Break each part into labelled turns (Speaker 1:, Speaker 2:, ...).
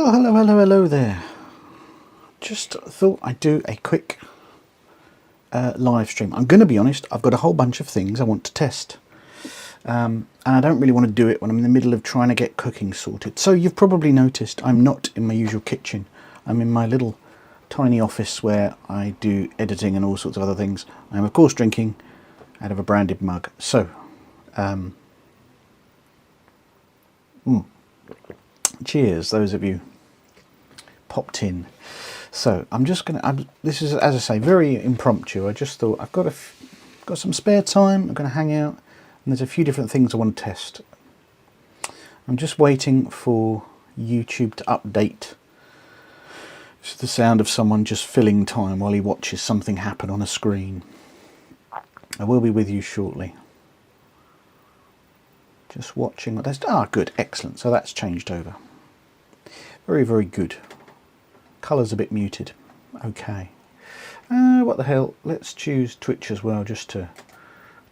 Speaker 1: Well, hello there. Just thought I'd do a quick live stream. I'm going to be honest, I've got a whole bunch of things I want to test. And I don't really want to do it when I'm in the middle of trying to get cooking sorted. So you've probably noticed I'm not in my usual kitchen. I'm in my little tiny office where I do editing and all sorts of other things. I'm of course drinking out of a branded mug. So, cheers, those of you popped in. So I'm just gonna. This is, as I say, very impromptu. I just thought I've got some spare time. I'm going to hang out, and there's a few different things I want to test. I'm just waiting for YouTube to update. It's the sound of someone just filling time while he watches something happen on a screen. I will be with you shortly. Just watching what there's. Ah, good, excellent. So that's changed over. Very, very good. Colour's a bit muted. Okay. What the hell? Let's choose Twitch as well, just to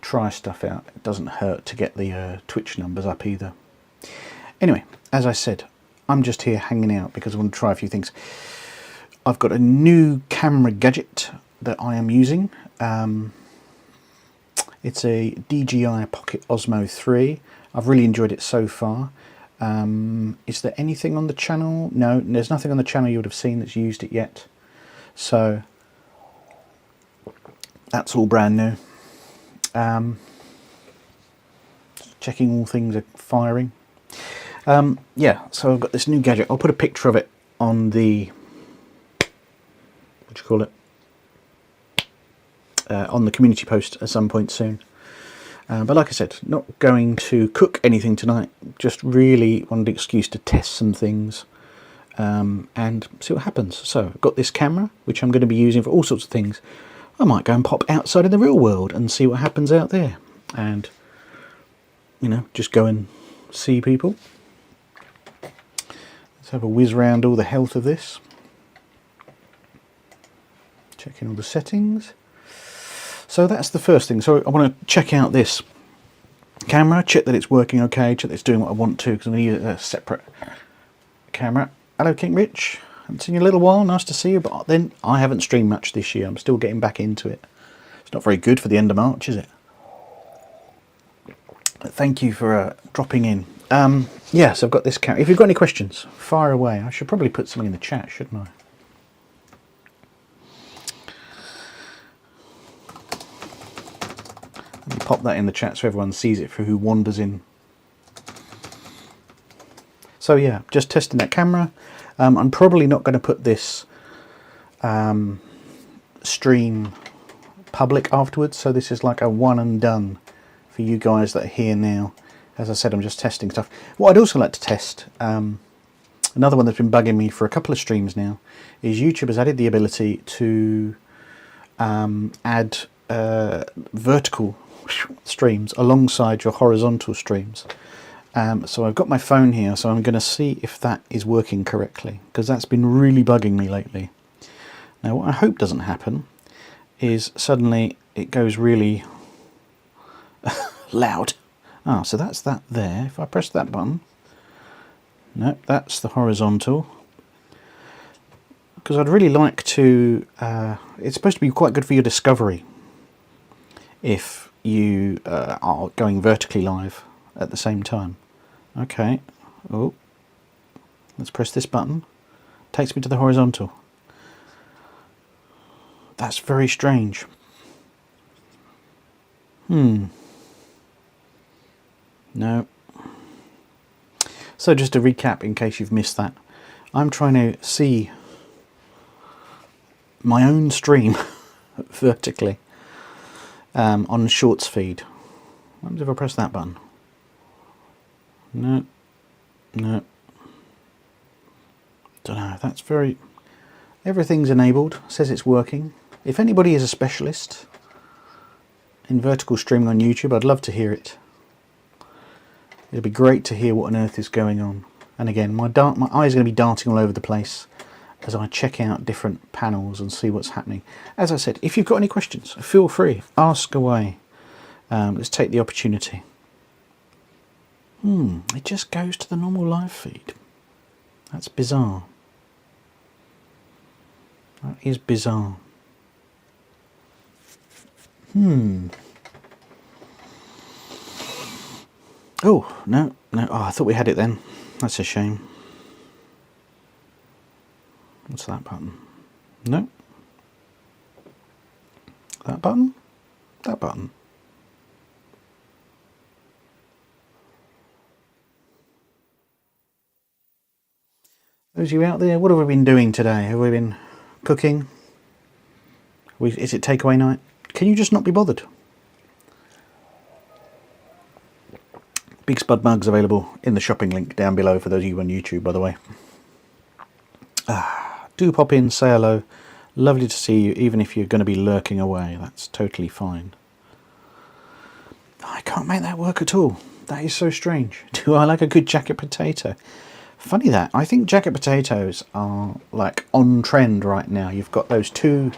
Speaker 1: try stuff out. It doesn't hurt to get the Twitch numbers up either. Anyway, as I said, I'm just here hanging out because I want to try a few things. I've got a new camera gadget that I am using. It's a DJI Pocket Osmo 3. I've really enjoyed it so far. Is there anything on the channel? No, there's nothing on the channel you would have seen that's used it yet. So that's all brand new. Checking all things are firing. Yeah, so I've got this new gadget. I'll put a picture of it on the, what do you call it? On the community post at some point soon. But like I said, not going to cook anything tonight, just really wanted an excuse to test some things and see what happens. So I've got this camera, which I'm going to be using for all sorts of things. I might go and pop outside in the real world and see what happens out there. And, you know, just go and see people. Let's have a whiz round all the health of this. Checking all the settings. So that's the first thing. So I want to check out this camera, check that it's working okay, check that it's doing what I want to, because I'm going to use a separate camera. Hello, King Rich. Haven't seen you in a little while. Nice to see you. But then I haven't streamed much this year. I'm still getting back into it. It's not very good for the end of March, is it? But thank you for dropping in. Yeah, so I've got this camera. If you've got any questions, fire away. I should probably put something in the chat, shouldn't I? Pop that in the chat so everyone sees it for who wanders in. So yeah, just testing that camera. I'm probably not going to put this stream public afterwards, so this is like a one and done for you guys that are here now. As I said, I'm just testing stuff. What I'd also like to test, another one that's been bugging me for a couple of streams now, is YouTube has added the ability to add vertical streams alongside your horizontal streams. So I've got my phone here, so I'm going to see if that is working correctly, because that's been really bugging me lately. Now what I hope doesn't happen is suddenly it goes really loud. Ah, so that's that there. If I press that button, no, that's the horizontal. Because I'd really like to, it's supposed to be quite good for your discovery if you are going vertically live at the same time. Okay, oh, let's press this button. Takes me to the horizontal. That's very strange. No. So just to recap, in case you've missed that, I'm trying to see my own stream vertically. On Shorts feed. What happens if I press that button? No. Don't know. That's very... Everything's enabled. Says it's working. If anybody is a specialist in vertical streaming on YouTube, I'd love to hear it. It'd be great to hear what on earth is going on. And again, my eyes are going to be darting all over the place as I check out different panels and see what's happening. As I said, if you've got any questions, feel free, ask away. Let's take the opportunity. It just goes to the normal live feed. That's bizarre. That is bizarre. Oh, no. Oh, I thought we had it then. That's a shame. What's that button? No. That button? That button. Those of you out there, what have we been doing today? Have we been cooking? Is it takeaway night? Can you just not be bothered? Big Spud mugs available in the shopping link down below for those of you on YouTube, by the way. Do pop in, say hello. Lovely to see you, even if you're going to be lurking away. That's totally fine. I can't make that work at all. That is so strange. Do I like a good jacket potato? Funny that. I think jacket potatoes are like on trend right now. You've got those two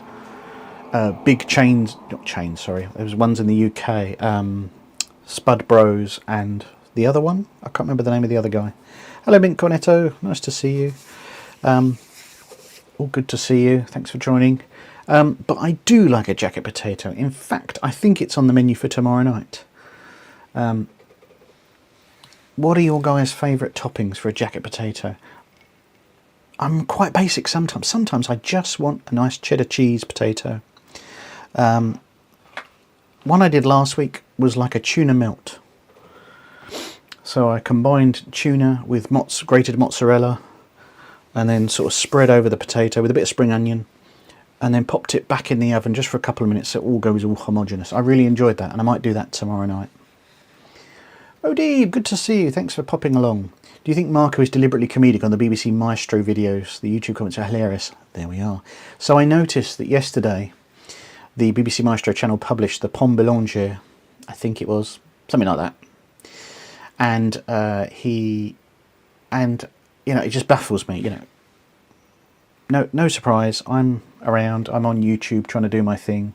Speaker 1: big chains, not chains, sorry. Those ones in the UK, Spud Bros and the other one. I can't remember the name of the other guy. Hello, Mint Cornetto. Nice to see you. All good to see you. Thanks for joining. But I do like a jacket potato. In fact, I think it's on the menu for tomorrow night. What are your guys' favourite toppings for a jacket potato? I'm quite basic sometimes. Sometimes I just want a nice cheddar cheese potato. One I did last week was like a tuna melt. So I combined tuna with grated mozzarella and then sort of spread over the potato with a bit of spring onion and then popped it back in the oven just for a couple of minutes so it all goes all homogeneous. I really enjoyed that and I might do that tomorrow night. Oh, Dave, good to see you. Thanks for popping along. Do you think Marco is deliberately comedic on the BBC Maestro videos? The YouTube comments are hilarious. There we are. So I noticed that yesterday the BBC Maestro channel published the Pomme Boulanger, I think it was, something like that. And you know, it just baffles me, you know. No surprise, I'm around, I'm on YouTube trying to do my thing,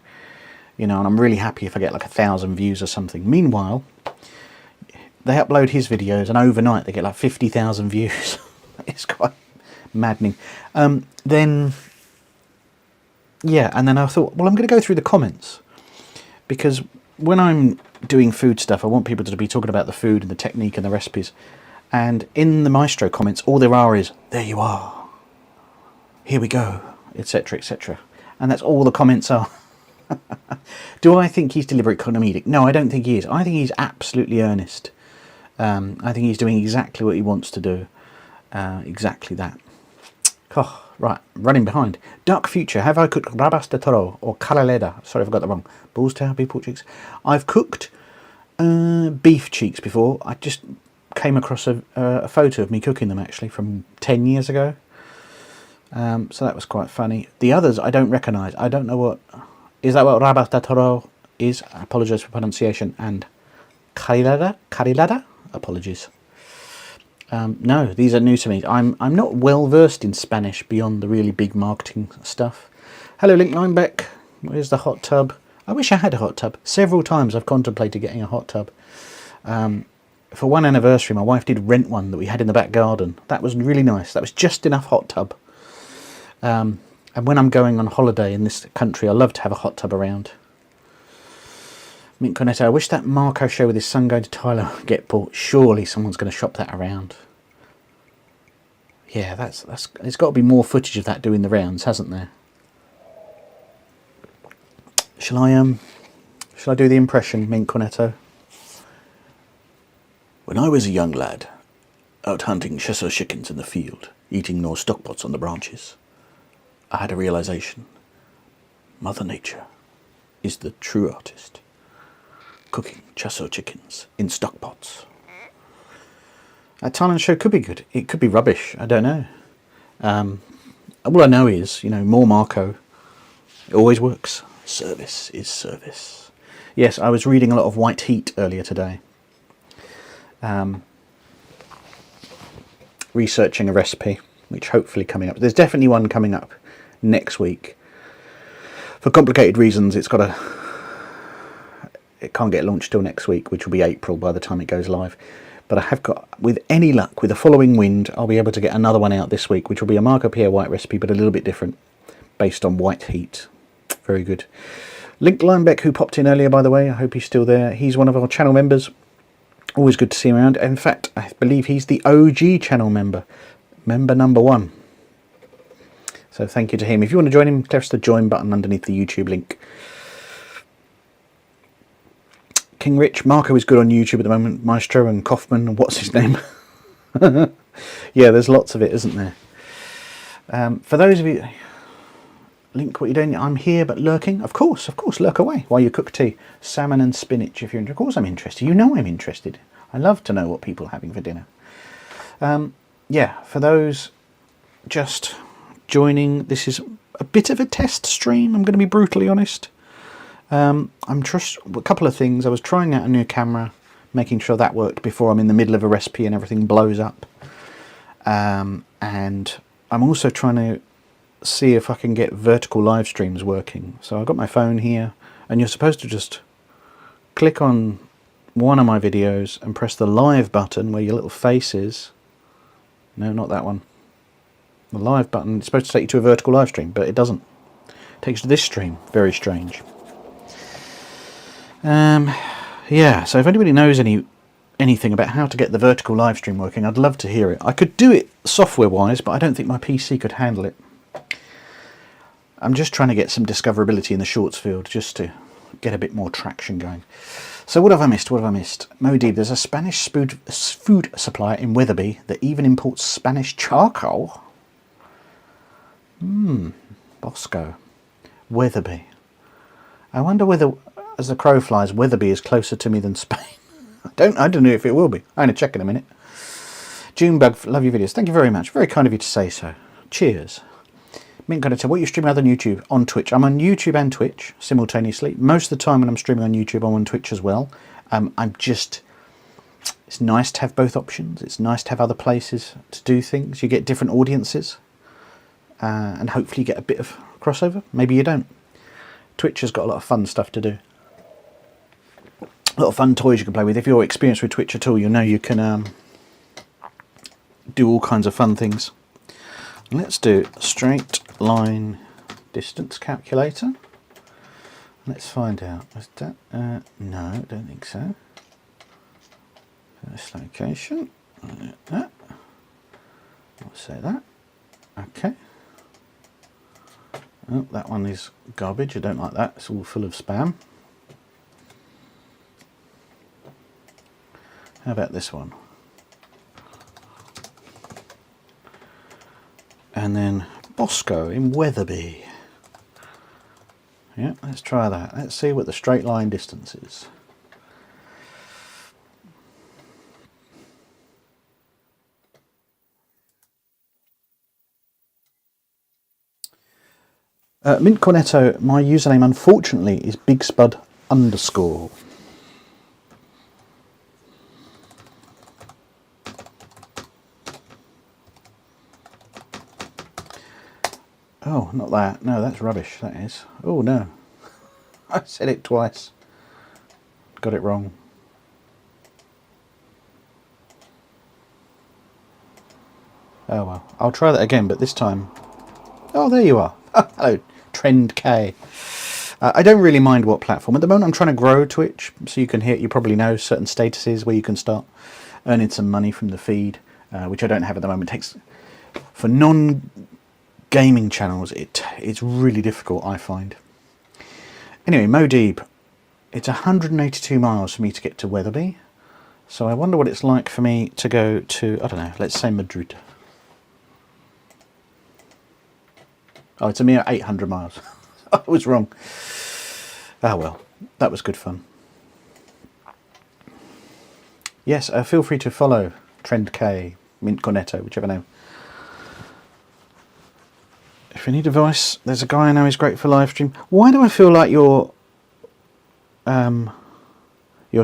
Speaker 1: you know, and I'm really happy if I get like 1,000 views or something. Meanwhile, they upload his videos and overnight they get like 50,000 views. It's quite maddening. Then I thought, well, I'm going to go through the comments, because when I'm doing food stuff, I want people to be talking about the food and the technique and the recipes. And in the Maestro comments, all there are is, there you are, here we go, etc., etc. And that's all the comments are. Do I think he's deliberate comedic? No, I don't think he is. I think he's absolutely earnest. I think he's doing exactly what he wants to do. Exactly that. Oh, right, running behind. Dark Future. Have I cooked rabas de toro or caraleda? Sorry if I got that wrong. Balls to beef pork cheeks. I've cooked beef cheeks before. I just came across a photo of me cooking them actually from 10 years ago. So that was quite funny. The others I don't recognise. I don't know what... Is that what rabas de toro is? I apologise for pronunciation. And caraleda? Apologies. No, these are new to me. I'm not well versed in Spanish beyond the really big marketing stuff. Hello, Link Linebeck. Where's the hot tub? I wish I had a hot tub. Several times I've contemplated getting a hot tub. For one anniversary, my wife did rent one that we had in the back garden. That was really nice. That was just enough hot tub. And when I'm going on holiday in this country, I love to have a hot tub around. Mint Cornetto, I wish that Marco show with his son going to Thailand would get bought. Surely someone's going to shop that around. Yeah, that's there's got to be more footage of that doing the rounds, hasn't there? Shall I do the impression, Mint Cornetto? When I was a young lad, out hunting Cheshire chickens in the field, eating Norse stockpots on the branches, I had a realization. Mother Nature is the true artist. Cooking Cheshire chickens in stockpots. That Thailand show could be good. It could be rubbish. I don't know. All I know is, you know, more Marco. It always works. Service is service. Yes, I was reading a lot of White Heat earlier today. Researching a recipe, which hopefully coming up. There's definitely one coming up next week. For complicated reasons, it can't get launched till next week, which will be April by the time it goes live. But I have got, with any luck, with the following wind, I'll be able to get another one out this week, which will be a Marco Pierre white recipe, but a little bit different, based on white heat. Very good. Link Linebeck, who popped in earlier, by the way, I hope he's still there. He's one of our channel members. Always good to see him around. In fact, I believe he's the OG channel member. Member number 1. So thank you to him. If you want to join him, press the join button underneath the YouTube link. King Rich, Marco is good on YouTube at the moment. Maestro and Kaufman, and what's his name? Yeah, there's lots of it, isn't there? For those of you... Link, what you doing? I'm here, but lurking. Of course, lurk away while you cook tea. Salmon and spinach, if you're interested. Of course I'm interested. You know I'm interested. I love to know what people are having for dinner. Yeah, for those just joining, this is a bit of a test stream, I'm going to be brutally honest. I'm just a couple of things. I was trying out a new camera, making sure that worked before I'm in the middle of a recipe and everything blows up. And I'm also trying to see if I can get vertical live streams working. So I've got my phone here, and you're supposed to just click on one of my videos and press the live button where your little face is. No, not that one. The live button, it's supposed to take you to a vertical live stream, but it doesn't. It takes you to this stream. Very strange. Yeah, so if anybody knows anything about how to get the vertical live stream working, I'd love to hear it. I could do it software wise, but I don't think my PC could handle it. I'm just trying to get some discoverability in the shorts field, just to get a bit more traction going. So what have I missed? Modib, there's a Spanish food supplier in Wetherby that even imports Spanish charcoal. Bosco. Wetherby. I wonder whether, as the crow flies, Wetherby is closer to me than Spain. I don't know if it will be. I'm going to check in a minute. Junebug, love your videos. Thank you very much. Very kind of you to say so. Cheers. Mint Connetor, what are you streaming other than YouTube? On Twitch. I'm on YouTube and Twitch simultaneously. Most of the time when I'm streaming on YouTube, I'm on Twitch as well. It's nice to have both options. It's nice to have other places to do things. You get different audiences. And hopefully you get a bit of crossover. Maybe you don't. Twitch has got a lot of fun stuff to do. A lot of fun toys you can play with. If you're experienced with Twitch at all, you know you can do all kinds of fun things. Let's do straight line distance calculator. Let's find out. Is that? No, I don't think so. First location. We'll say that. Okay. Oh, that one is garbage. I don't like that. It's all full of spam. How about this one? And then Bosco in Wetherby. Yeah, let's try that. Let's see what the straight line distance is. Mint Cornetto, my username unfortunately is BigSpud_. Oh, not that. No, that's rubbish, that is. Oh, no. I said it twice. Got it wrong. Oh, well. I'll try that again, but this time... Oh, there you are. Hello, Trend K. I don't really mind what platform. At the moment, I'm trying to grow Twitch, so you can hear, you probably know, certain statuses where you can start earning some money from the feed, which I don't have at the moment. It takes... For non-gaming channels, it's really difficult, I find. Anyway, Modib. It's 182 miles for me to get to Wetherby. So I wonder what it's like for me to go to, I don't know, let's say Madrid. Oh, it's a mere 800 miles. I was wrong. Ah, well, that was good fun. Yes, feel free to follow Trend K, Mint Cornetto, whichever name. If you need advice, there's a guy I know is great for live stream. Why do I feel like you're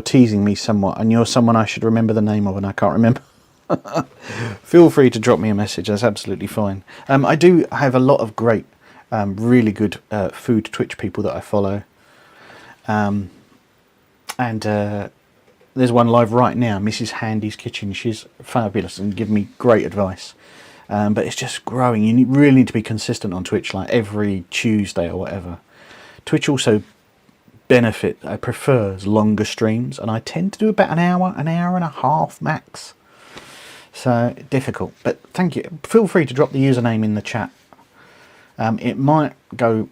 Speaker 1: teasing me somewhat, and you're someone I should remember the name of, and I can't remember? Feel free to drop me a message. That's absolutely fine. I do have a lot of great, really good food Twitch people that I follow, and there's there's one live right now, Mrs. Handy's Kitchen. She's fabulous and give me great advice. But it's just growing. You really need to be consistent on Twitch, like every Tuesday or whatever. Twitch also prefers longer streams, and I tend to do about an hour and a half max. So difficult, but thank you. Feel free to drop the username in the chat. It might go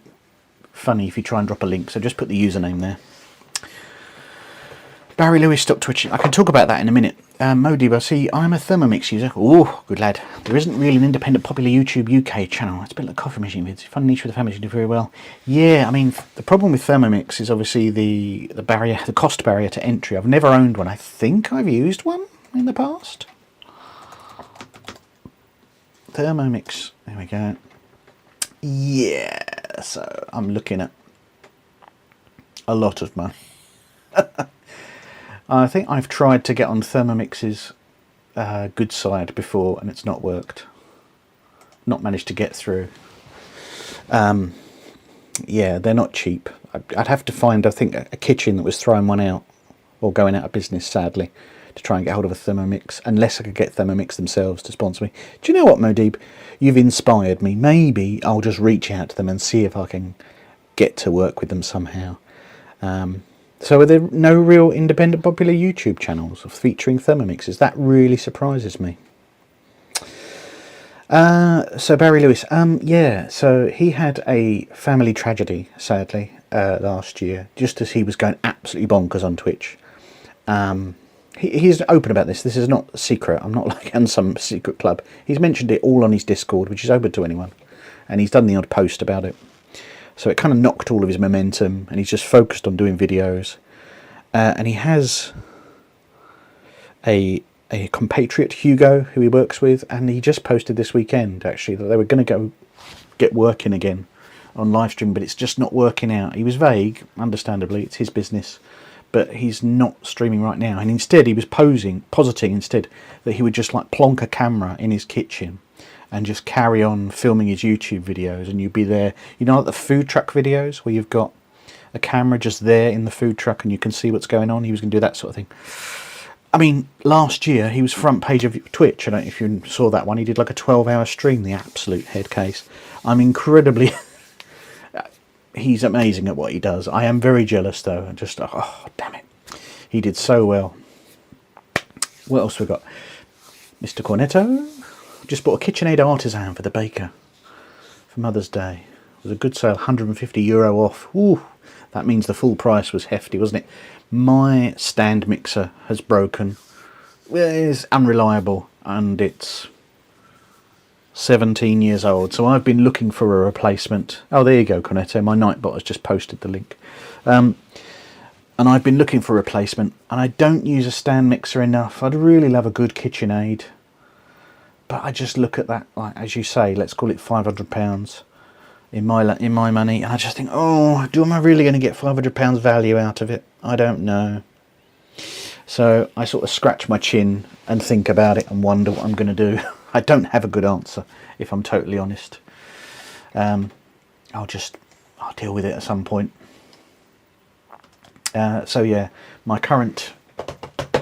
Speaker 1: funny if you try and drop a link, so just put the username there. Barry Lewis, stop twitching. I can talk about that in a minute. Modib, I see I'm a Thermomix user. Oh, good lad. There isn't really an independent popular YouTube UK channel. It's a bit like coffee machine vids. Fun niche with the family, you do very well. Yeah, I mean, the problem with Thermomix is obviously the barrier, the cost barrier to entry. I've never owned one. I think I've used one in the past. Thermomix, there we go. Yeah, so I'm looking at a lot of money. I think I've tried to get on Thermomix's good side before and it's not worked. Not managed to get through. Yeah, they're not cheap. I'd have to find, I think, a kitchen that was throwing one out or going out of business, sadly, to try and get hold of a Thermomix, unless I could get Thermomix themselves to sponsor me. Do you know what, Modib? You've inspired me. Maybe I'll just reach out to them and see if I can get to work with them somehow. So are there no real independent popular YouTube channels featuring Thermomixes? That really surprises me. So Barry Lewis, yeah, so he had a family tragedy, sadly, last year, just as he was going absolutely bonkers on Twitch. He's open about this. This is not a secret. I'm not like in some secret club. He's mentioned it all on his Discord, which is open to anyone. And he's done the odd post about it. So it kind of knocked all of his momentum, and he's just focused on doing videos. And he has a compatriot, Hugo, who he works with, and he just posted this weekend, actually, that they were going to go get working again on live stream, but it's just not working out. He was vague, understandably, it's his business. But he's not streaming right now, and instead he was positing instead that he would just like plonk a camera in his kitchen and just carry on filming his YouTube videos, and you'd be there, you know, like the food truck videos where you've got a camera just there in the food truck and you can see what's going on. He was going to do that sort of thing. I mean, last year he was front page of Twitch. I don't know if you saw that one. He did like a 12-hour stream, the absolute head case. I'm incredibly... He's amazing at what he does. I am very jealous, though. And just, oh, damn it. He did so well. What else we got? Mr. Cornetto. Just bought a KitchenAid Artisan for the baker for Mother's Day. It was a good sale, €150 off. Ooh, that means the full price was hefty, wasn't it? My stand mixer has broken. It's unreliable, and it's 17 years old, so I've been looking for a replacement. Oh, there you go, Cornetto. My Nightbot has just posted the link. And I've been looking for a replacement, and I don't use a stand mixer enough. I'd really love a good KitchenAid, but I just look at that, like, as you say, let's call it £500 in my money, and I just think, oh, am I really going to get £500 value out of it? I don't know. So I sort of scratch my chin and think about it and wonder what I'm going to do. I don't have a good answer, if I'm totally honest. I'll deal with it at some point. So yeah, my current,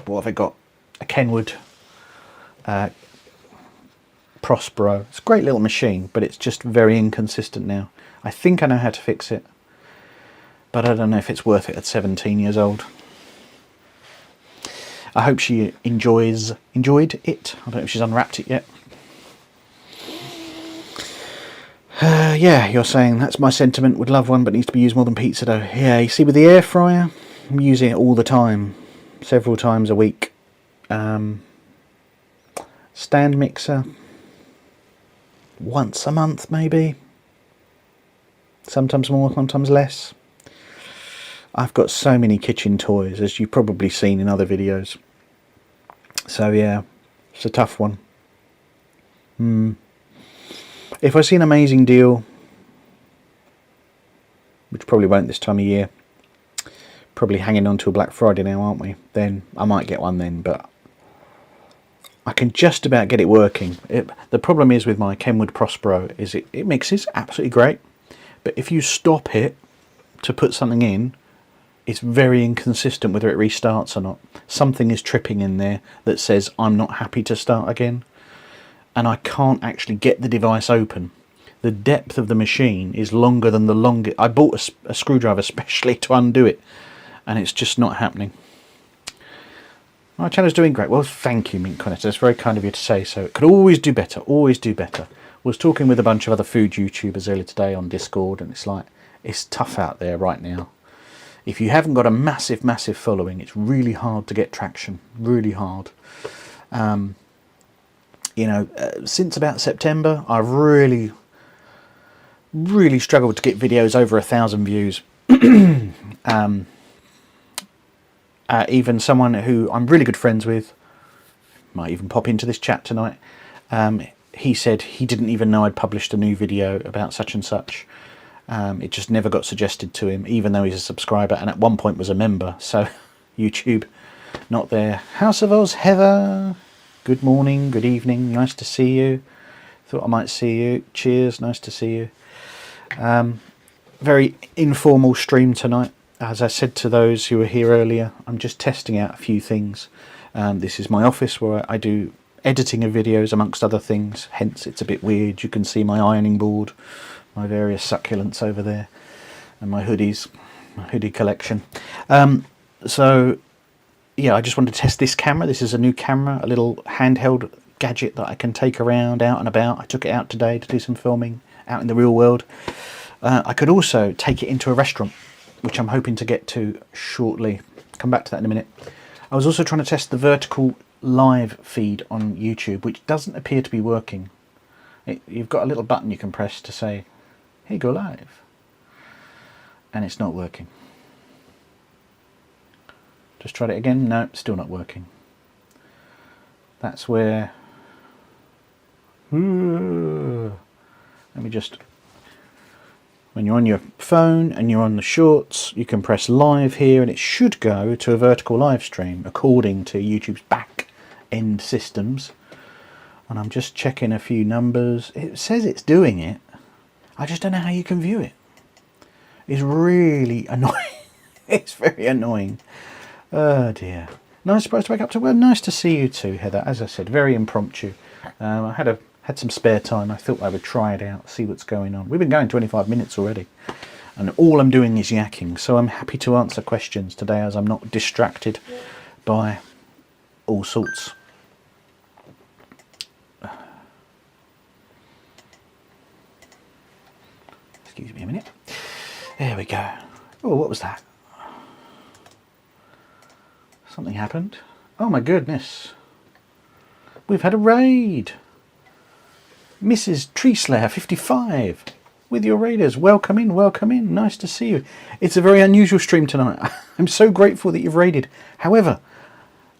Speaker 1: what have I got? A Kenwood Prospero. It's a great little machine, but it's just very inconsistent now. I think I know how to fix it, but I don't know if it's worth it at 17 years old. I hope she enjoyed it. I don't know if she's unwrapped it yet. Yeah, you're saying that's my sentiment. Would love one, but needs to be used more than pizza dough. Yeah, you see, with the air fryer, I'm using it all the time, several times a week. Stand mixer, once a month maybe. Sometimes more, sometimes less. I've got so many kitchen toys, as you've probably seen in other videos. So yeah, it's a tough one. If I see an amazing deal, which probably won't this time of year, probably hanging on to a Black Friday now, aren't we? Then I might get one then, but I can just about get it working. The problem is with my Kenwood Prospero is it mixes absolutely great, but if you stop it to put something in, it's very inconsistent whether it restarts or not. Something is tripping in there that says I'm not happy to start again, and I can't actually get the device open. The depth of the machine is longer than the longest. I bought a screwdriver specially to undo it, and it's just not happening. My channel's doing great. Well, thank you, Mint Connect. That's very kind of you to say so. It could always do better, always do better. Was talking with a bunch of other food YouTubers earlier today on Discord, and it's like, it's tough out there right now. If you haven't got a massive following, it's really hard to get traction, really hard. You know, since about September, I've really struggled to get videos over 1,000 views. Even someone who I'm really good friends with, might even pop into this chat tonight, he said he didn't even know I'd published a new video about such and such. It just never got suggested to him, even though he's a subscriber and at one point was a member. So YouTube, not there. House of Oz, Heather, good morning, good evening, nice to see you. Thought I might see you. Cheers, nice to see you. Very informal stream tonight. As I said to those who were here earlier, I'm just testing out a few things. This is my office where I do editing of videos amongst other things, hence it's a bit weird. You can see my ironing board, my various succulents over there, and my hoodies, my hoodie collection. So yeah, I just wanted to test this camera. This is a new camera, a little handheld gadget that I can take around out and about. I took it out today to do some filming out in the real world. I could also take it into a restaurant, which I'm hoping to get to shortly. Come back to that in a minute. I was also trying to test the vertical live feed on YouTube, which doesn't appear to be working. You've got a little button you can press to say, hey, go live. And it's not working. Just tried it again. No, still not working. That's where... Let me just... When you're on your phone and you're on the shorts, you can press live here and it should go to a vertical live stream according to YouTube's back end systems. And I'm just checking a few numbers. It says it's doing it. I just don't know how you can view it. It's really annoying. It's very annoying. Oh dear. Nice surprise to wake up to. Well, nice to see you too, Heather. As I said, very impromptu. I had some spare time. I thought I would try it out, see what's going on. We've been going 25 minutes already, and all I'm doing is yakking. So I'm happy to answer questions today, as I'm not distracted by all sorts. Excuse me a minute. There we go. Oh, what was that? Something happened. Oh my goodness. We've had a raid. Mrs. Treeslayer 55 with your raiders. Welcome in, welcome in. Nice to see you. It's a very unusual stream tonight. I'm so grateful that you've raided. However,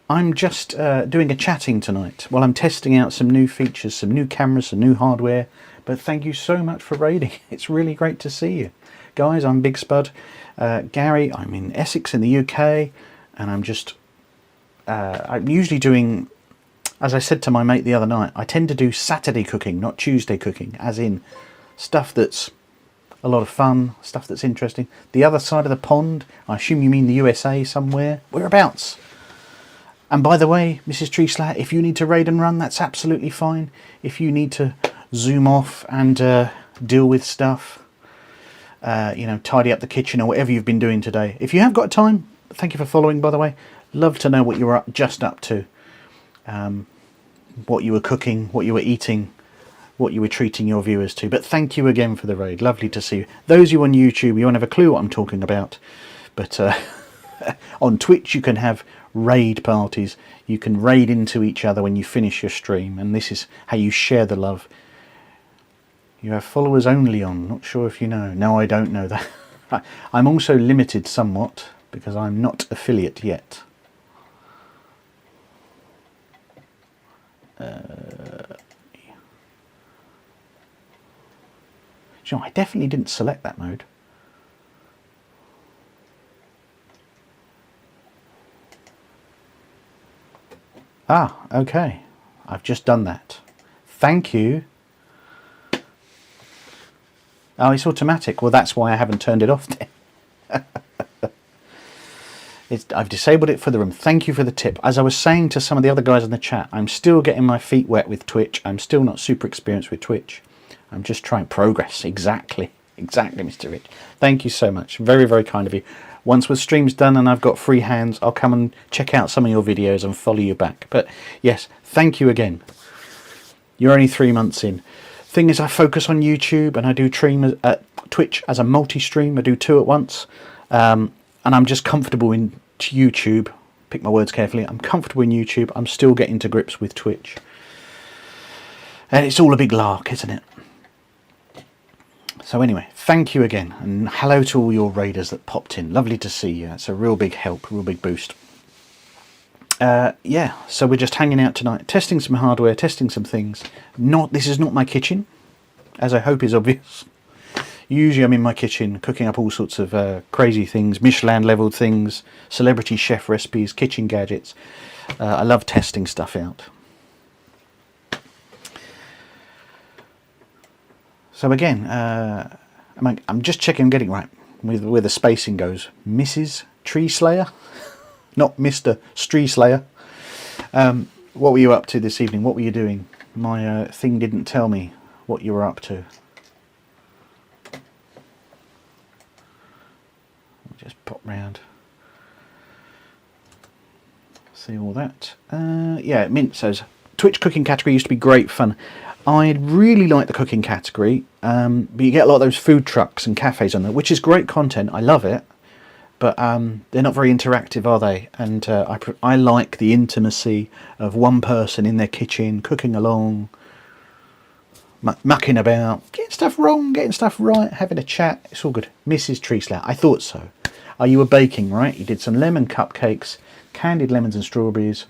Speaker 1: I'm just doing a chatting tonight while I'm testing out some new features, some new cameras, some new hardware. But thank you so much for raiding. It's really great to see you. Guys, I'm Big Spud. Gary, I'm in Essex in the UK, and I'm usually doing, as I said to my mate the other night, I tend to do Saturday cooking, not Tuesday cooking, as in stuff that's a lot of fun, stuff that's interesting. The other side of the pond, I assume you mean the USA somewhere. Whereabouts? And by the way, Mrs. Treeslayer, if you need to raid and run, that's absolutely fine. If you need to zoom off and deal with stuff, you know, tidy up the kitchen or whatever you've been doing today. If you have got time, thank you for following, by the way. Love to know what you were just up to. What you were cooking, what you were eating, what you were treating your viewers to. But thank you again for the raid. Lovely to see you. Those of you on YouTube, you won't have a clue what I'm talking about. But on Twitch, you can have raid parties. You can raid into each other when you finish your stream. And this is how you share the love. You have followers only on. Not sure if you know. No, I don't know that. I'm also limited somewhat because I'm not affiliate yet. You know, I definitely didn't select that mode. Ah, okay. I've just done that. Thank you. Oh, it's automatic. Well, that's why I haven't turned it off then. I've disabled it for the room. Thank you for the tip. As I was saying to some of the other guys in the chat, I'm still getting my feet wet with Twitch. I'm still not super experienced with Twitch. I'm just trying progress. Exactly, Mr. Rich. Thank you so much. Very, very kind of you. Once the stream's done and I've got free hands, I'll come and check out some of your videos and follow you back. But yes, thank you again. You're only 3 months in. Thing is, I focus on YouTube and I do Twitch as a multi-stream. I do 2 at once. And I'm just comfortable in YouTube. Pick my words carefully. I'm comfortable in YouTube. I'm still getting to grips with Twitch. And it's all a big lark, isn't it? So anyway, thank you again. And hello to all your raiders that popped in. Lovely to see you. It's a real big help, real big boost. Yeah, so we're just hanging out tonight, testing some hardware, testing some things. This is not my kitchen, as I hope is obvious. Usually I'm in my kitchen cooking up all sorts of crazy things, Michelin leveled things, celebrity chef recipes, kitchen gadgets. I love testing stuff out. So again, I'm just checking I'm getting right with where the spacing goes. Mrs. Tree Slayer, not Mr. Stree Slayer. What were you up to this evening? What were you doing? My thing didn't tell me what you were up to. Just pop round, see all that. Yeah, Mint says Twitch cooking category used to be great fun. I really like the cooking category, but you get a lot of those food trucks and cafes on there, which is great content. I love it, but they're not very interactive, are they? And I like the intimacy of one person in their kitchen cooking along, mucking about, getting stuff wrong, getting stuff right, having a chat. It's all good. Mrs. Tree Slayer, I thought so. You were baking, right? You did some lemon cupcakes, candied lemons and strawberries,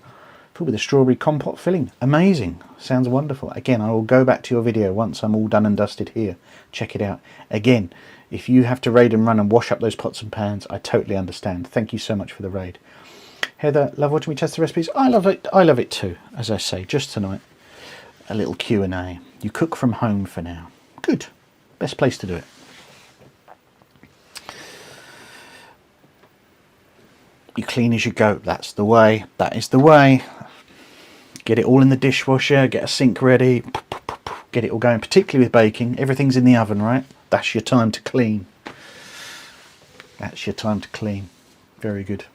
Speaker 1: filled with a strawberry compote filling. Amazing. Sounds wonderful. Again, I will go back to your video once I'm all done and dusted here. Check it out. Again, if you have to raid and run and wash up those pots and pans, I totally understand. Thank you so much for the raid. Heather, love watching me test the recipes. I love it. I love it too. As I say, just tonight, a little Q&A. You cook from home for now. Good. Best place to do it. You clean as you go. That's the way. That is the way. Get it all in the dishwasher. Get a sink ready. Get it all going. Particularly with baking. Everything's in the oven, right? That's your time to clean. That's your time to clean. Very good.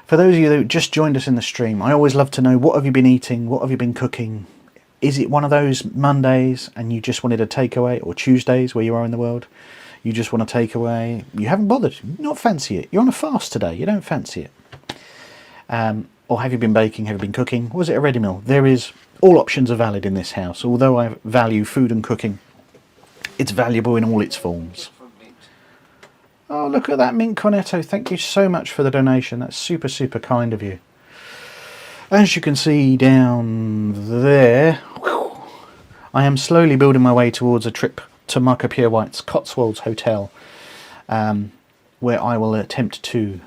Speaker 1: For those of you that just joined us in the stream, I always love to know, what have you been eating? What have you been cooking? Is it one of those Mondays and you just wanted a takeaway, or Tuesdays where you are in the world? You just want a takeaway. You haven't bothered. You not fancy it. You're on a fast today. You don't fancy it. Or have you been baking? Have you been cooking? Was it a ready meal? All options are valid in this house. Although I value food and cooking, it's valuable in all its forms. Oh, look at that, Mint Cornetto. Thank you so much for the donation. That's super, super kind of you. As you can see down there, I am slowly building my way towards a trip to Michael Pierre White's Cotswolds Hotel, where I will attempt to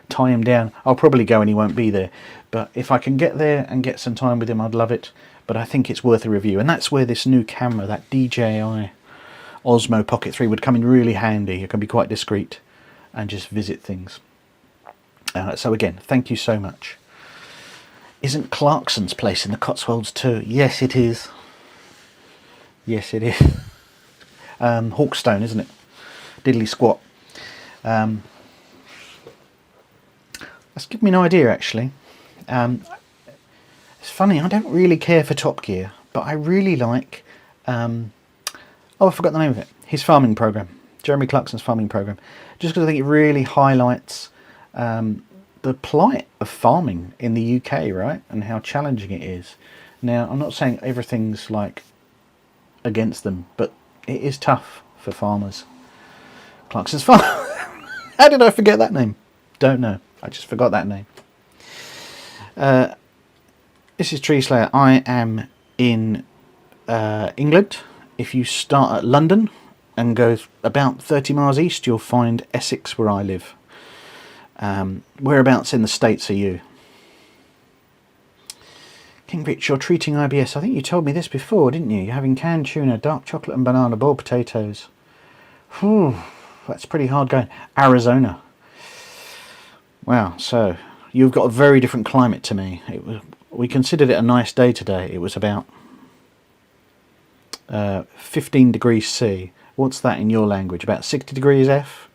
Speaker 1: tie him down. I'll probably go and he won't be there, but if I can get there and get some time with him, I'd love it. But I think it's worth a review, and that's where this new camera, that DJI Osmo Pocket 3, would come in really handy. It can be quite discreet and just visit things. So again, thank you so much. Isn't Clarkson's place in the Cotswolds too? Yes, it is. Yes, it is. Hawkstone, isn't it? Diddly squat. That's given me an idea, actually. It's funny, I don't really care for Top Gear, but I really like... I forgot the name of it. His farming program. Jeremy Clarkson's farming program. Just because I think it really highlights the plight of farming in the UK, right? And how challenging it is. Now, I'm not saying everything's like against them, but it is tough for farmers. Clarkson's Farm. How did I forget that name? Don't know. I just forgot that name. This is Tree Slayer. I am in England. If you start at London and go about 30 miles east, you'll find Essex, where I live. Whereabouts in the States are you? King Rich, you're treating IBS. I think you told me this before, didn't you? You're having canned tuna, dark chocolate and banana, boiled potatoes. Whew. That's pretty hard going. Arizona. Wow, so you've got a very different climate to me. We considered it a nice day today. It was about 15 degrees C. What's that in your language? About 60 degrees F?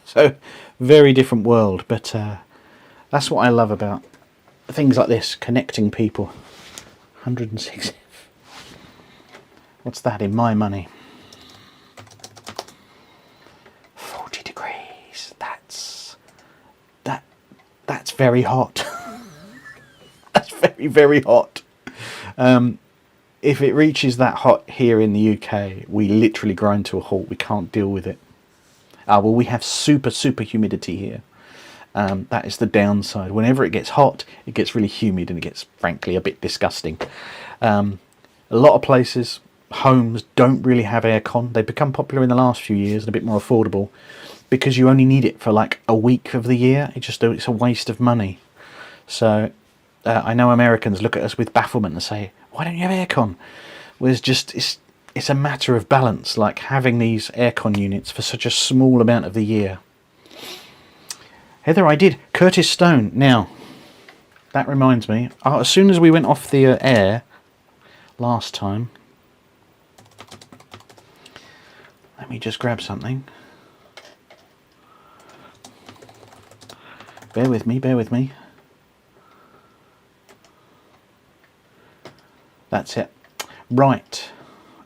Speaker 1: So, very different world, but that's what I love about things like this, connecting people. 106 F. What's that in my money? 40 degrees. That's very hot. That's very, very hot. If it reaches that hot here in the UK, we literally grind to a halt. We can't deal with it. Well, we have super humidity here. That is the downside. Whenever it gets hot, it gets really humid and it gets, frankly, a bit disgusting. A lot of places, homes, don't really have aircon. They've become popular in the last few years and a bit more affordable because you only need it for like a week of the year. It's a waste of money. So I know Americans look at us with bafflement and say, why don't you have aircon? Well, it's a matter of balance, like having these aircon units for such a small amount of the year. Heather, I did. Curtis Stone. Now, that reminds me, as soon as we went off the air last time, let me just grab something. Bear with me. That's it. Right.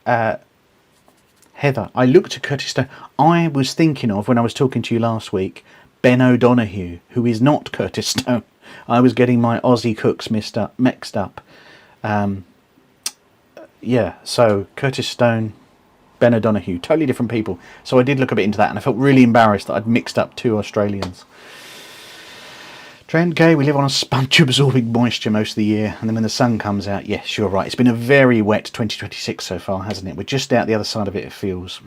Speaker 1: Heather, I looked at Curtis Stone. I was thinking of, when I was talking to you last week, Ben O'Donoghue, who is not Curtis Stone. I was getting my Aussie cooks mixed up. Yeah, so Curtis Stone, Ben O'Donoghue, totally different people. So I did look a bit into that, and I felt really embarrassed that I'd mixed up two Australians. Trent Gay, we live on a sponge absorbing moisture most of the year, and then when the sun comes out, yes, you're right. It's been a very wet 2026 so far, hasn't it? We're just out the other side of it, it feels.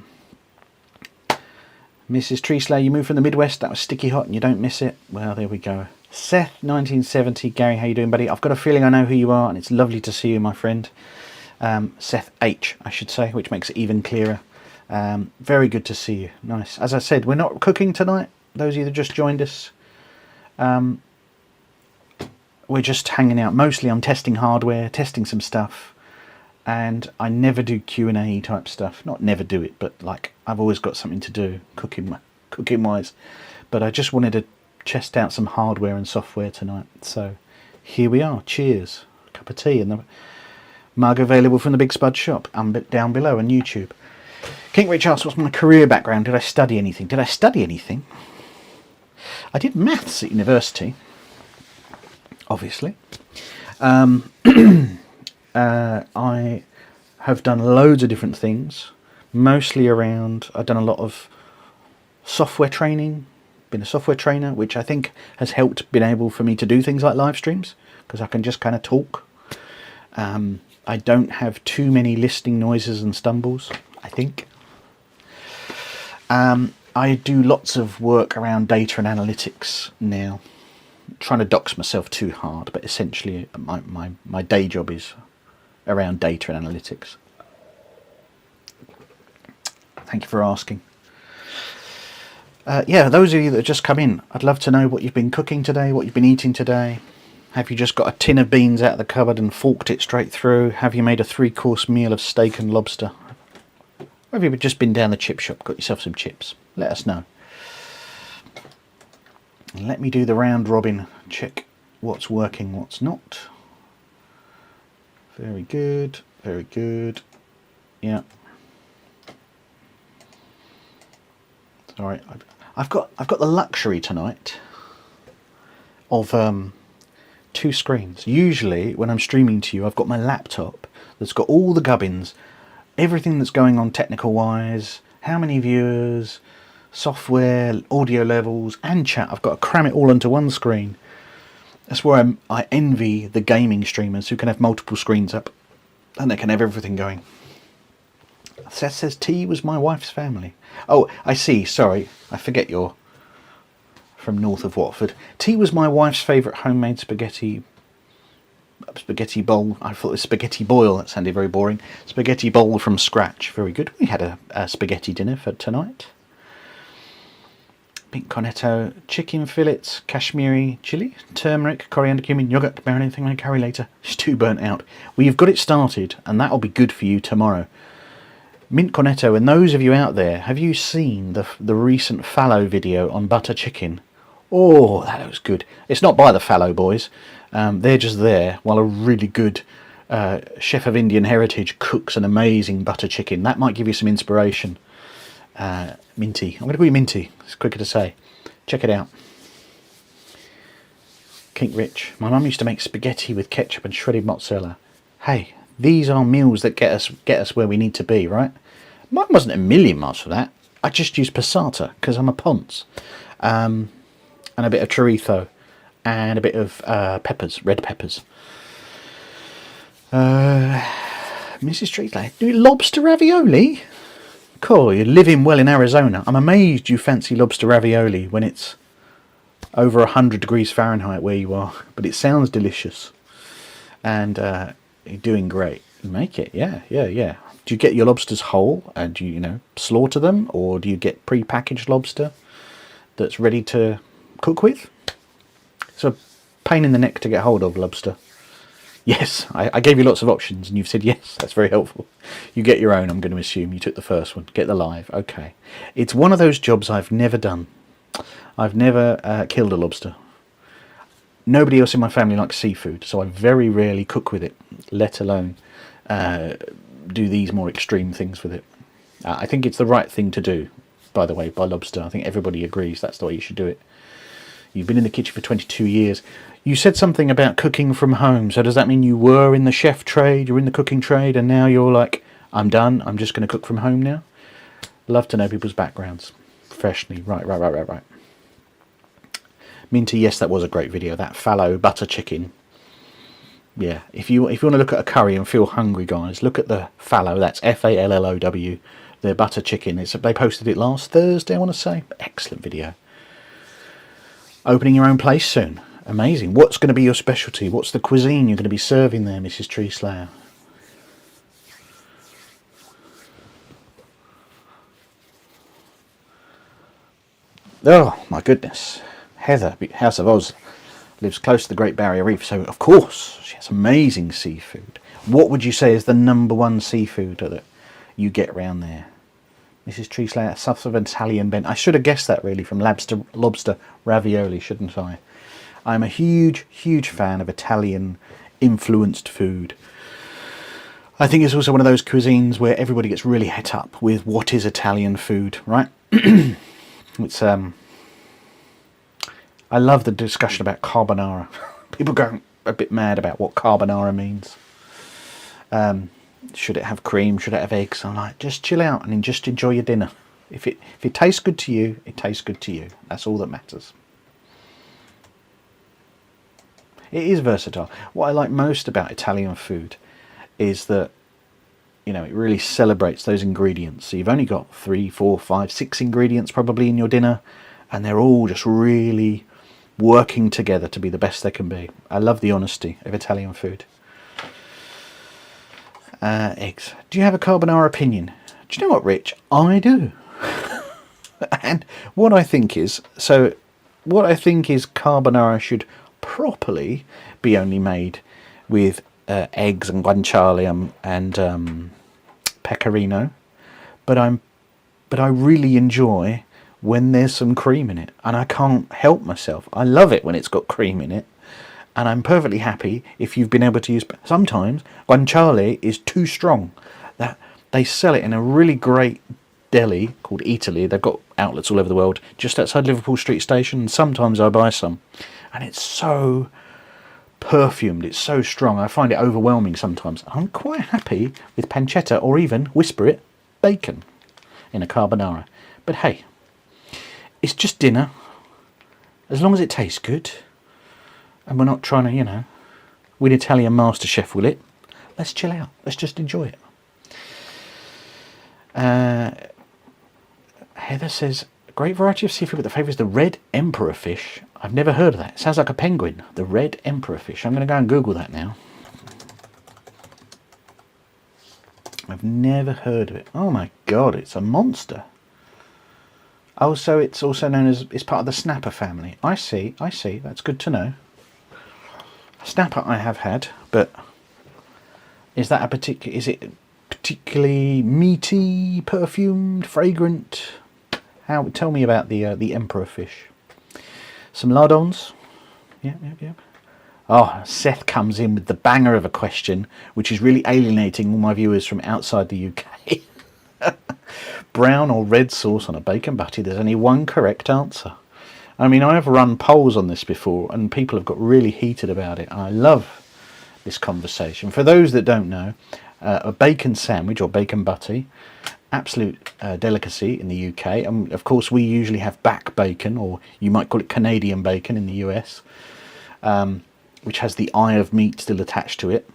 Speaker 1: Mrs. Treeslayer, you moved from the Midwest, that was sticky hot and you don't miss it. Well, there we go. Seth, 1970, Gary, how you doing, buddy? I've got a feeling I know who you are, and it's lovely to see you, my friend. Seth H, I should say, which makes it even clearer. Very good to see you. Nice. As I said, we're not cooking tonight, those of you that just joined us. We're just hanging out. Mostly I'm testing hardware, testing some stuff, and I never do Q&A type stuff. Not never do it, but like I've always got something to do cooking wise. But I just wanted to test out some hardware and software tonight. So here we are. Cheers. A cup of tea and the mug available from the Big Spud shop. Down below on YouTube. King Rich asks, what's my career background? Did I study anything? I did maths at university. Obviously. I have done loads of different things, mostly around, I've done a lot of software training, been a software trainer, which I think has helped been able for me to do things like live streams, because I can just kind of talk. I don't have too many listening noises and stumbles, I think. I do lots of work around data and analytics now. Trying to dox myself too hard, but essentially my day job is around data and analytics. Thank you for asking. Yeah, those of you that have just come in, I'd love to know what you've been cooking today, what you've been eating today. Have you just got a tin of beans out of the cupboard and forked it straight through? Have you made a 3-course meal of steak and lobster? Or have you just been down the chip shop, got yourself some chips? Let us know. Let me do the round robin, check what's working, what's not. Very good, very good. Yeah. Sorry, I've got the luxury tonight of 2 screens. Usually when I'm streaming to you, I've got my laptop that's got all the gubbins, everything that's going on technical wise, how many viewers, software, audio levels, and chat. I've got to cram it all onto one screen. That's where I envy the gaming streamers who can have multiple screens up and they can have everything going. Seth says tea was my wife's family. Oh, I see. Sorry, I forget you're from north of Watford. Tea was my wife's favourite homemade spaghetti spaghetti bowl. I thought it was spaghetti boil. That sounded very boring. Spaghetti bowl from scratch. Very good. We had a spaghetti dinner for tonight. Pink cornetto, chicken fillets, Kashmiri chili, turmeric, coriander, cumin, yogurt, marinade, anything like curry later. It's too burnt out. Well, you've got it started, and that'll be good for you tomorrow. Mint cornetto, and those of you out there, have you seen the recent fallow video on butter chicken? Oh, that looks good. It's not by the Fallow boys. They're just there while a really good chef of Indian heritage cooks an amazing butter chicken. That might give you some inspiration. Minty. I'm going to call you Minty. It's quicker to say. Check it out. Kink Rich. My mum used to make spaghetti with ketchup and shredded mozzarella. Hey, these are meals that get us where we need to be, right? Mine wasn't a million miles for that. I just used passata because I'm a ponce. And a bit of chorizo. And a bit of peppers, red peppers. Mrs. Treatley. Lobster ravioli? Cool, you're living well in Arizona. I'm amazed you fancy lobster ravioli when it's over 100 degrees Fahrenheit where you are. But it sounds delicious. And you're doing great. You make it, yeah. Do you get your lobsters whole? And do you slaughter them? Or do you get pre-packaged lobster that's ready to cook with? It's a pain in the neck to get hold of, lobster. Yes, I gave you lots of options and you've said yes. That's very helpful. You get your own, I'm going to assume. You took the first one. Get the live. Okay. It's one of those jobs I've never done. I've never killed a lobster. Nobody else in my family likes seafood, so I very rarely cook with it, let alone do these more extreme things with it. I think it's the right thing to do, by the way, by lobster. I think everybody agrees that's the way you should do it. You've been in the kitchen for 22 years. You said something about cooking from home. So does that mean you were in the chef trade, you're in the cooking trade, and now you're like, I'm done, I'm just going to cook from home now? Love to know people's backgrounds. Professionally. Right. Minty, yes, that was a great video. That fallow butter chicken. Yeah, if you want to look at a curry and feel hungry, guys, look at the fallow. That's Fallow. Their butter chicken. They posted it last Thursday, I want to say. Excellent video. Opening your own place soon. Amazing. What's going to be your specialty? What's the cuisine you're going to be serving there, Mrs. Tree Slayer? Oh, my goodness. Heather, House of Oz, lives close to the Great Barrier Reef, so of course she has amazing seafood. What would you say is the #1 seafood that you get round there? Mrs. Tree Slayer, South of Italian bent. I should have guessed that really from lobster ravioli, shouldn't I? I'm a huge fan of Italian-influenced food. I think it's also one of those cuisines where everybody gets really het up with what is Italian food, right? It's I love the discussion about carbonara. People go a bit mad about what carbonara means. Should it have cream? Should it have eggs? I'm like, just chill out and just enjoy your dinner. If it tastes good to you, it tastes good to you. That's all that matters. It is versatile. What I like most about Italian food is that, it really celebrates those ingredients. So you've only got 3, 4, 5, 6 ingredients probably in your dinner, and they're all just really working together to be the best they can be. I love the honesty of Italian food. Eggs. Do you have a carbonara opinion? Do you know what, Rich? I do. And what I think is carbonara should properly be only made with eggs and guanciale and pecorino, but I really enjoy when there's some cream in it, and I can't help myself. I love it when it's got cream in it, and I'm perfectly happy if you've been able to use. Sometimes guanciale is too strong. That they sell it in a really great deli called Eataly. They've got outlets all over the world, just outside Liverpool Street Station, and sometimes I buy some, and it's so perfumed, it's so strong, I find it overwhelming sometimes. I'm quite happy with pancetta or even, whisper it, bacon in a carbonara. But hey, it's just dinner. As long as it tastes good, and we're not trying to, win Italian MasterChef, will it? Let's chill out. Let's just enjoy it. Heather says, great variety of seafood, but the favourite is the red emperor fish. I've never heard of that. It sounds like a penguin. The red emperor fish. I'm going to go and Google that now. I've never heard of it. Oh my god, it's a monster. Oh, so it's also known as, it's part of the snapper family. I see, that's good to know. Snapper I have had, but is that a particular, is it particularly meaty, perfumed, fragrant? How, tell me about the emperor fish. Some lardons. Yep. Oh, Seth comes in with the banger of a question, which is really alienating all my viewers from outside the UK. Brown or red sauce on a bacon butty? There's only one correct answer. I mean, I have run polls on this before, and people have got really heated about it. I love this conversation. For those that don't know, a bacon sandwich or bacon butty, absolute delicacy in the UK. And of course, we usually have back bacon, or you might call it Canadian bacon in the US. Which has the eye of meat still attached to it.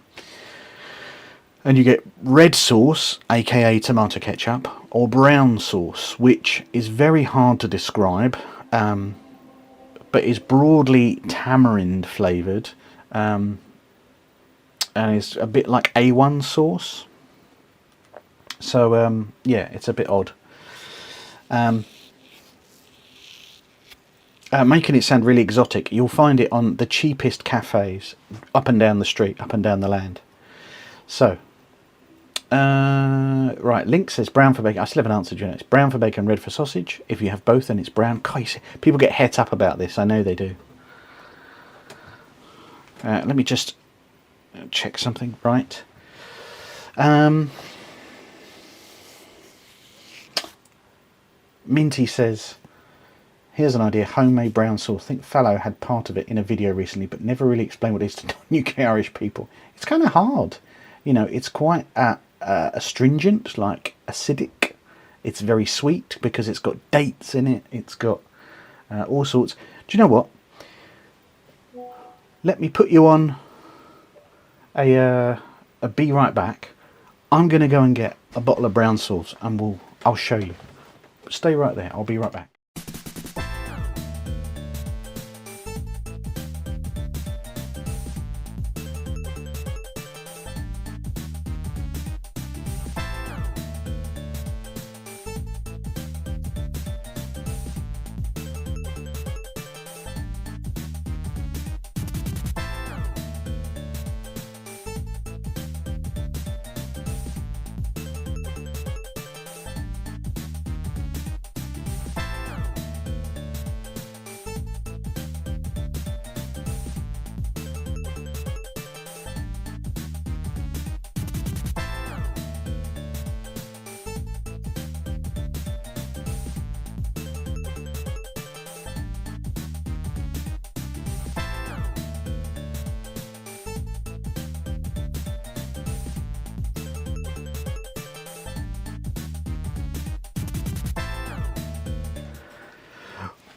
Speaker 1: And you get red sauce, aka tomato ketchup, or brown sauce, which is very hard to describe, but is broadly tamarind flavoured, and is a bit like A1 sauce. So yeah, it's a bit odd. Making it sound really exotic, you'll find it on the cheapest cafes up and down the street, up and down the land. So, right, Link says brown for bacon. I still haven't answered you. It's brown for bacon, red for sausage. If you have both, then it's brown. God, people get het up about this. I know they do. Let me just check something. Right. Minty says, here's an idea, homemade brown sauce. I think Fallow had part of it in a video recently, but never really explained what it is to non-UK Irish people. It's kind of hard. You know, it's quite astringent, like acidic. It's very sweet because it's got dates in it. It's got all sorts. Do you know what? Let me put you on a be right back. I'm going to go and get a bottle of brown sauce and I'll show you. Stay right there. I'll be right back.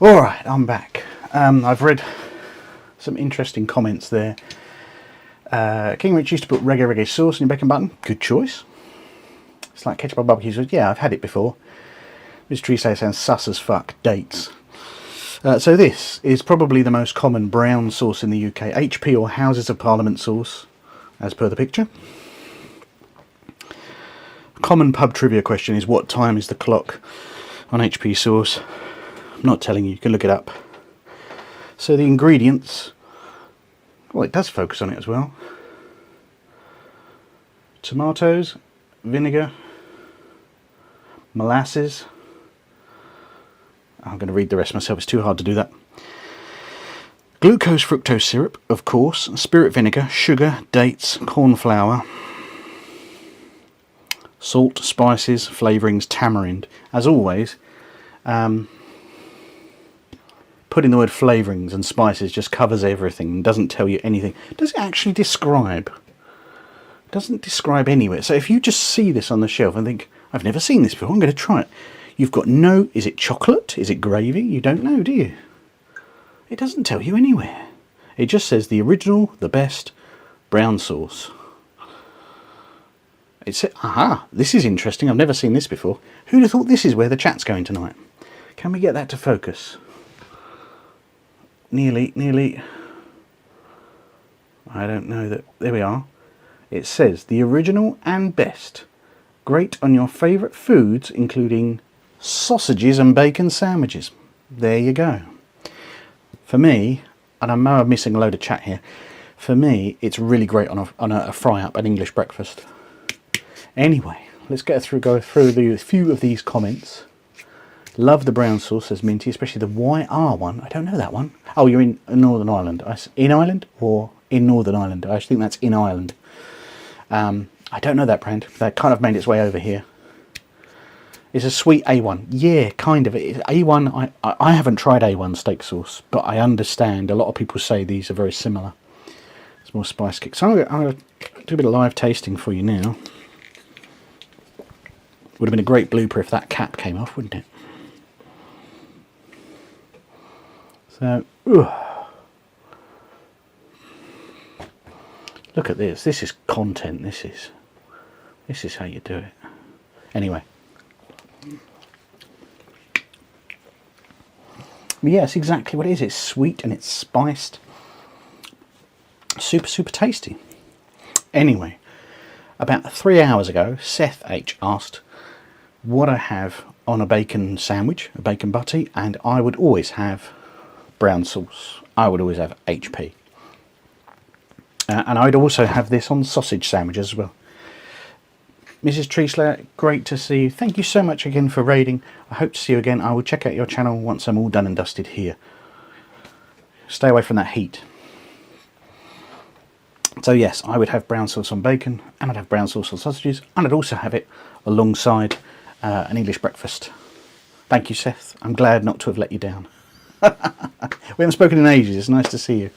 Speaker 1: Alright, I'm back. I've read some interesting comments there. King Rich used to put reggae sauce in your bacon button. Good choice. It's like ketchup on barbecue sauce. Yeah, I've had it before. Mr. Tree sounds sus as fuck. Dates. So this is probably the most common brown sauce in the UK. HP or Houses of Parliament sauce, as per the picture. Common pub trivia question is, what time is the clock on HP sauce? I'm not telling you, you can look it up. So the ingredients, well, it does focus on it as well. Tomatoes, vinegar, molasses. I'm going to read the rest myself, it's too hard to do that. Glucose fructose syrup, of course, spirit vinegar, sugar, dates, corn flour, salt, spices, flavourings, tamarind. As always, putting the word flavourings and spices just covers everything and doesn't tell you anything. Does it actually describe? Doesn't describe anywhere. So if you just see this on the shelf and think, I've never seen this before, I'm going to try it. You've got no, is it chocolate? Is it gravy? You don't know, do you? It doesn't tell you anywhere. It just says the original, the best, brown sauce. It said, aha, this is interesting. I've never seen this before. Who'd have thought this is where the chat's going tonight? Can we get that to focus? nearly. I don't know that. There we are. It says the original and best. Great on your favourite foods, including sausages and bacon sandwiches. There you go. For me, and I know I'm missing a load of chat here, for me it's really great on a fry-up, an English breakfast. Anyway, let's go through a few of these comments. Love the brown sauce, says Minty, especially the YR one. I don't know that one. Oh, you're in Northern Ireland. In Ireland or in Northern Ireland? I think that's in Ireland. I don't know that brand. That kind of made its way over here. It's a sweet A1. Yeah, kind of. A1, I haven't tried A1 steak sauce, but I understand a lot of people say these are very similar. It's more spice kick. So I'm going to do a bit of live tasting for you now. Would have been a great blooper if that cap came off, wouldn't it? So, look at this. This is content. This is how you do it. Anyway. Yeah, it's exactly what it is. It's sweet and it's spiced. Super, super tasty. Anyway, about 3 hours ago, Seth H asked what I have on a bacon sandwich, a bacon butty, and I would always have brown sauce. I would always have HP. And I'd also have this on sausage sandwiches as well. Mrs. Treeslayer, great to see you. Thank you so much again for raiding. I hope to see you again. I will check out your channel once I'm all done and dusted here. Stay away from that heat. So yes, I would have brown sauce on bacon, and I'd have brown sauce on sausages, and I'd also have it alongside an English breakfast. Thank you, Seth. I'm glad not to have let you down. We haven't spoken in ages. It's nice to see you.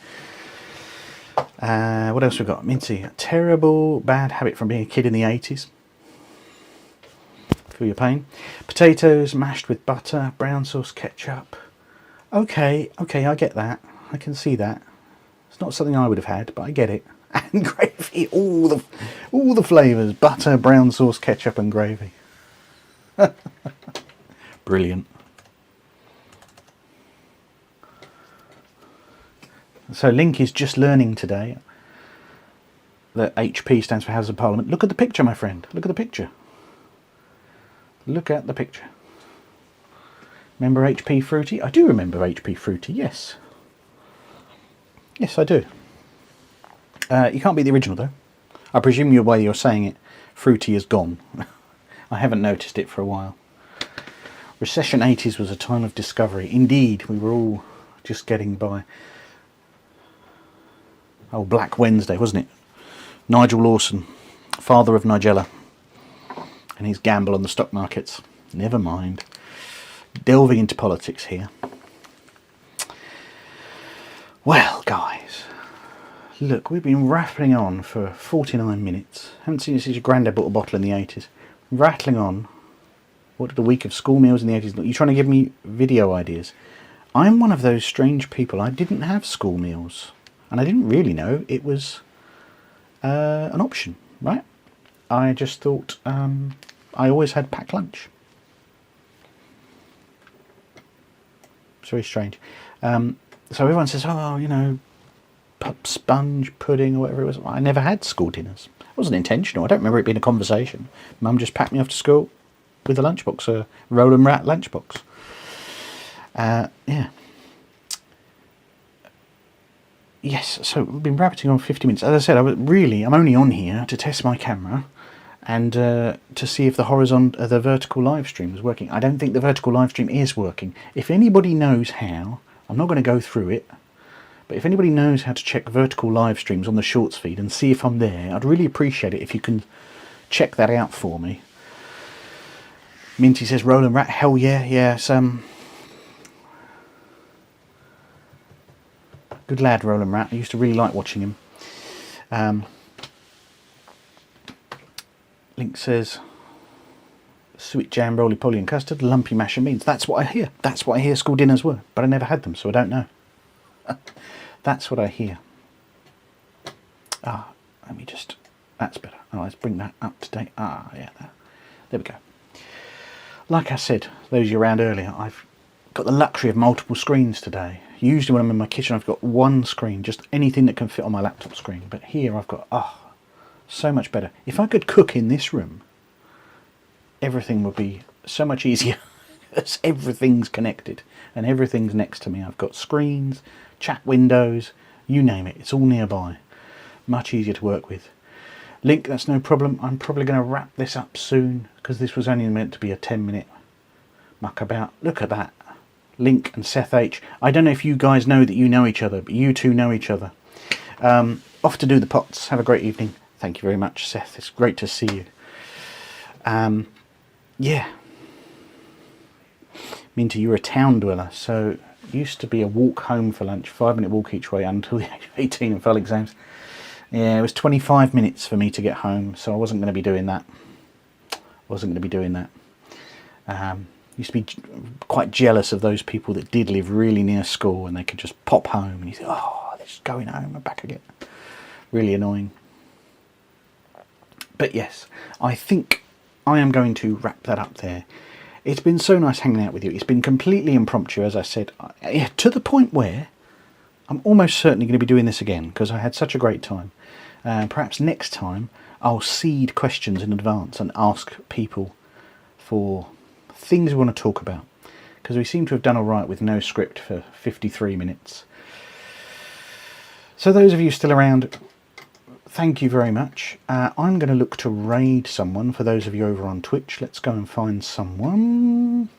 Speaker 1: What else we got? Minty, a terrible bad habit from being a kid in the 80s. Feel your pain. Potatoes mashed with butter, brown sauce, ketchup. Okay, I get that. I can see that. It's not something I would have had, but I get it. And gravy, all the flavours: butter, brown sauce, ketchup, and gravy. Brilliant. So Link is just learning today that HP stands for House of Parliament. Look at the picture, my friend. Look at the picture. Look at the picture. Remember HP Fruity? I do remember HP Fruity, yes. Yes, I do. You can't be the original, though. I presume the way you're saying it, Fruity is gone. I haven't noticed it for a while. Recession 80s was a time of discovery. Indeed, we were all just getting by. Oh, Black Wednesday, wasn't it? Nigel Lawson, father of Nigella, and his gamble on the stock markets. Never mind. Delving into politics here. Well, guys, look, we've been rattling on for 49 minutes. Haven't seen you since your granddad bought a bottle in the 80s. Rattling on. What did a week of school meals in the 80s look? You're trying to give me video ideas. I'm one of those strange people. I didn't have school meals. And I didn't really know it was an option, right? I just thought I always had packed lunch. It's very strange. So everyone says, oh, you know, sponge pudding or whatever it was. I never had school dinners. It wasn't intentional. I don't remember it being a conversation. Mum just packed me off to school with a lunchbox, a Roland Rat lunchbox. Yeah. Yes, so we've been rabbiting on 50 minutes. As I said, I'm only on here to test my camera and to see if the the vertical live stream is working. I don't think the vertical live stream is working. If anybody knows how, I'm not going to go through it, but if anybody knows how to check vertical live streams on the Shorts feed and see if I'm there, I'd really appreciate it if you can check that out for me. Minty says, Roland Rat, hell yeah, yes. Good lad, Roland Rat. I used to really like watching him. Link says, sweet jam, roly-poly and custard, lumpy mash and beans. That's what I hear. That's what I hear school dinners were. But I never had them, so I don't know. That's what I hear. Ah, let me just... That's better. Oh, let's bring that up to date. Ah, yeah, there we go. Like I said, those of you around earlier, I've got the luxury of multiple screens today. Usually when I'm in my kitchen I've got one screen, just anything that can fit on my laptop screen. But here I've got, so much better. If I could cook in this room, everything would be so much easier. Everything's connected and everything's next to me. I've got screens, chat windows, you name it. It's all nearby. Much easier to work with. Link, that's no problem. I'm probably going to wrap this up soon because this was only meant to be a 10-minute muck about. Look at that. Link and Seth H. I don't know if you guys know that you know each other, but you two know each other. Off to do the pots. Have a great evening. Thank you very much, Seth. It's great to see you. Yeah. Minty, you're a town dweller, so it used to be a walk home for lunch, 5-minute walk each way until the age of 18 and fell exams. Yeah, it was 25 minutes for me to get home, so I wasn't going to be doing that. Used to be quite jealous of those people that did live really near school and they could just pop home and you think, oh, they're just going home and back again. Really annoying. But yes, I think I am going to wrap that up there. It's been so nice hanging out with you. It's been completely impromptu, as I said, to the point where I'm almost certainly going to be doing this again because I had such a great time. Perhaps next time I'll seed questions in advance and ask people for things we want to talk about, because we seem to have done all right with no script for 53 minutes. So those of you still around, thank you very much. I'm going to look to raid someone for those of you over on Twitch. Let's go and find someone.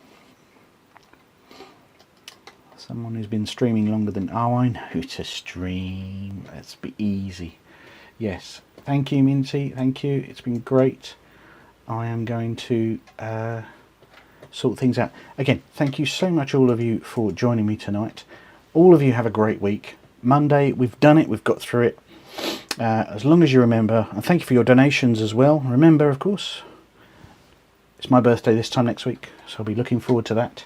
Speaker 1: Someone who's been streaming longer than... Oh, I know who to stream. Let's be easy. Yes. Thank you, Minty. Thank you. It's been great. I am going to sort things out. Again, thank you so much, all of you, for joining me tonight. All of you have a great week. Monday, we've done it. We've got through it. As long as you remember, and thank you for your donations as well. Remember, of course, it's my birthday this time next week, so I'll be looking forward to that.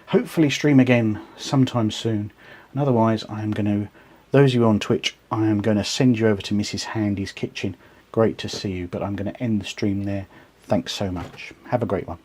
Speaker 1: Hopefully stream again sometime soon. And otherwise, I am going to, those of you on Twitch, I am going to send you over to Mrs. Handy's kitchen. Great to see you, but I'm going to end the stream there. Thanks so much. Have a great one.